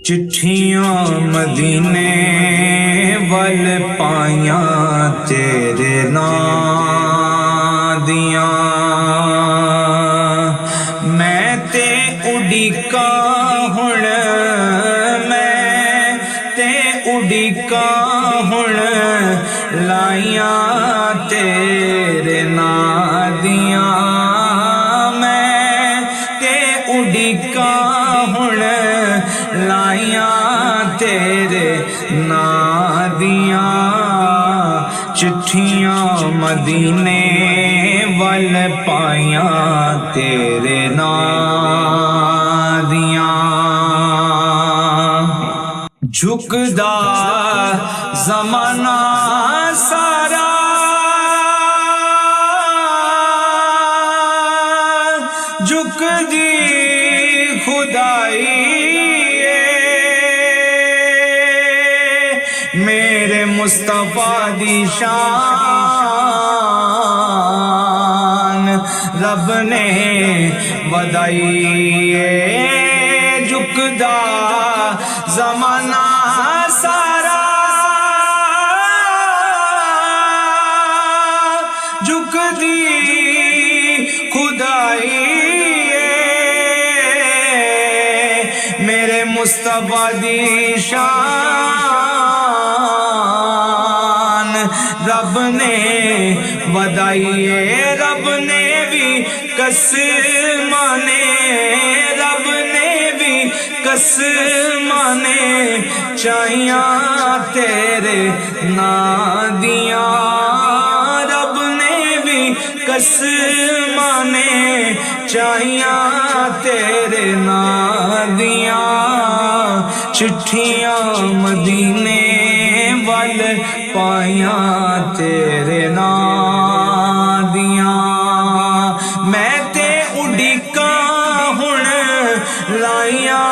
چٹھیاں مدینے ول پائیاں تیرے نام دیاں، میں تے اڈیکا ہن، میں تے اڈیکا ہن لائیاں تیرے نام دیاں، میں تے اڈیکا ہن لائیاں تیرے نام دیاں، چٹھیاں مدینے ول پائیاں تیرے نام دیاں، جھکدا زمانہ سارا جھکدی خدائی میرے مصطفیٰ دی شان رب نے ودائی، جھکدا زمانہ سارا جھکدی خدائی میرے مصطفیٰ دی شان رب نے ودائی، رب نے بھی قسمانے، رب نے بھی قسمانے چاہیاں تیرے نام دیاں، رب نے بھی قسمانے چاہیاں تیرے نام دیاں، چٹھیاں مدینے ول پائیاں تیرے نام دیاں، میں تے اڈیکا ہن لائیاں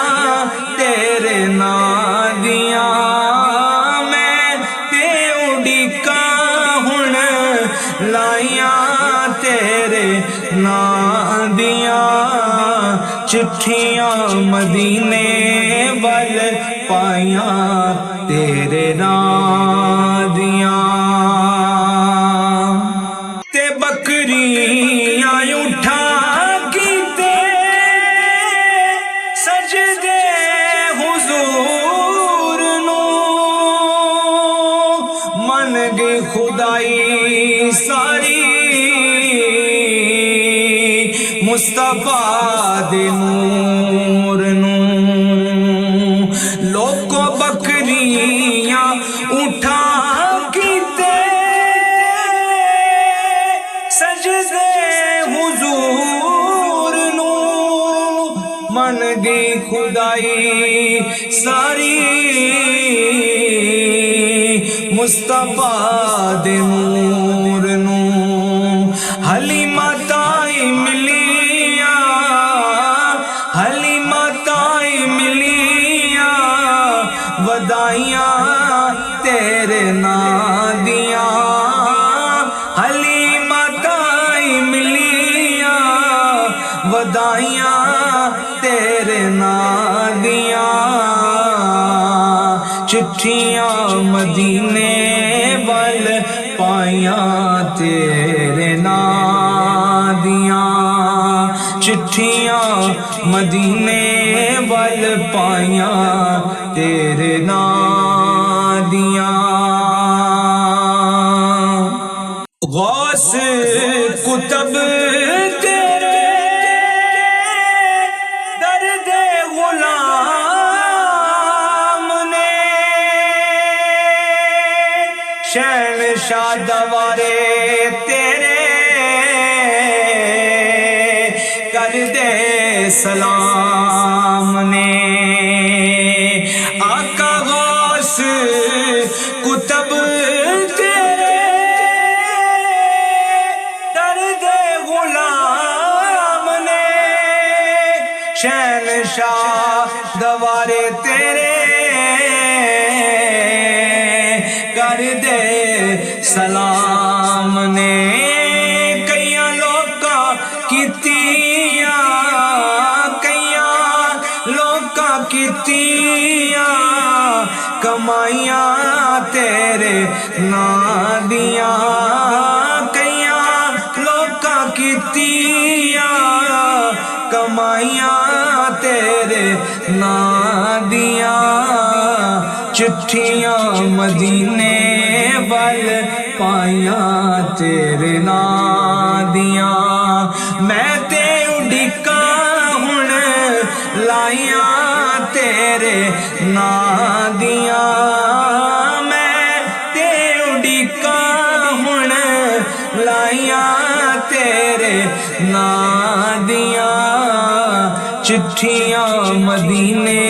تیرے نام دیاں، میں تے اڈیکا ہن لائیاں تیرے نام دیاں، چٹھیاں مدینے ول پائیاں تیرے نام دیاں، تے بکریاں اٹھا کیتے سجدے حضور نو، من گئی خدائی ساری مصطفیٰ دے نور نو، لوکو بکریاں اٹھا کیتے سجدے حضور نو، من گئی خدائی ساری مصطفیٰ دے نور نو، حلیمہ تائی ملیاں، حلیمہ تائی ملیاں ودائیاں تیرے نام دیاں، حلیمہ تائی ملیاں ودائیاں تیرے نام دیاں، چٹھیاں مدینے ول پائیاں تیرے نام دیاں، چٹھیاں مدینے ول پائیاں تیرے نام دیاں، غوث کتب تیرے درد غلام نے، شہنشاہ دوارے تیرے کر دے سلام نے، آقا غوث کتب تیرے درد غلام نے، شہنشاہ دوارے تیرے کر دے سلام نے، کئیاں لوکاں کیتیاں، کئیاں لوکاں کیتیاں کمائیاں تیرے ناں دیاں کئیاں لوکاں کیتیاں کمائیاں تیرے ناں دیاں چٹھیاں مدینے ول پائیاں تیرے ناں دیاں میں تے اڈکاں ہن لائیاں تیرے ناں دیاں میں تے اڈکاں ہن لائیاں تیرے ناں دیاں چٹھیاں مدینے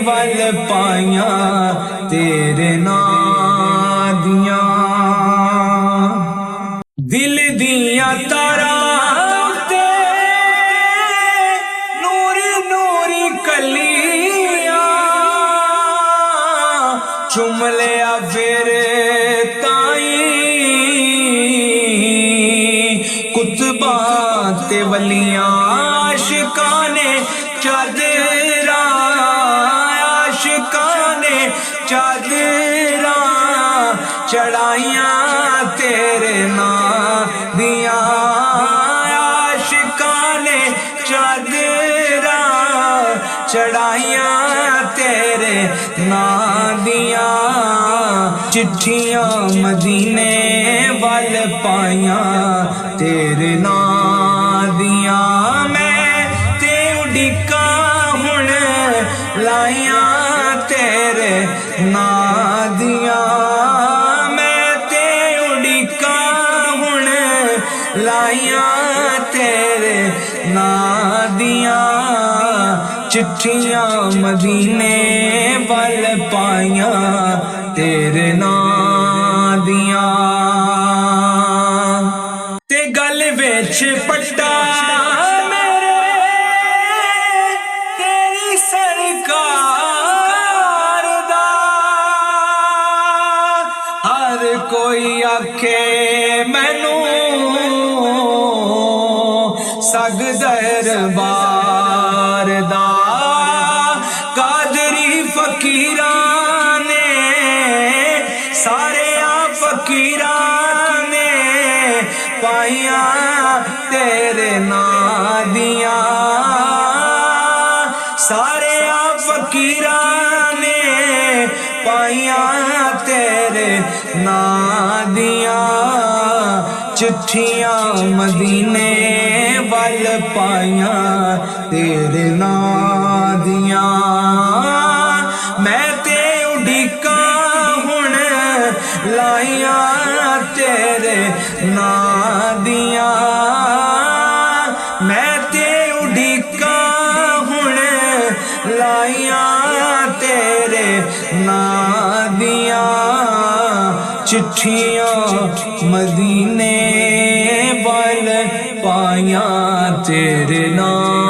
ول پائیاں تیرے ناں دیاں دل دیاں تاراں تے نوری نوری کلیاں چم لیا پھر تائیں کتباں تے ولیاں عاشقاں نے چادراں عاشقاں نے چادراں چڑھائیاں تیرے ناں دیاں عاشقاں نے چادراں چڑھائیاں تیرے ناں دیاں چٹھیاں مدینے ول پائیاں تیرے ناں دیاں میں تے اڈکاں ہن لائیاں تیرے ناں دیاں میں تے اڈکاں ہن لائیاں تیرے ناں دیاں چٹھیاں مدینے ول پائیاں تیرے ناں دیاں تے گل وچ پٹا میرے تیری سرکار دا ہر کوئی آکھے مینوں سگ دربار دا قادری فقیراں نے سارے فقیراں نے پائیاں تیرے ناں دیاں سارے فقیراں نے پائیاں تیرے ناں دیاں چٹھیاں مدینے ول پائیاں تیرے ناں دیاں میں تے اڈکاں ہن لائیاں تیرے ناں دیاں میں تے اڈکاں ہن لائیاں تیرے ناں دیاں چٹھیاں مدینے ول پائیاں تیرے ناں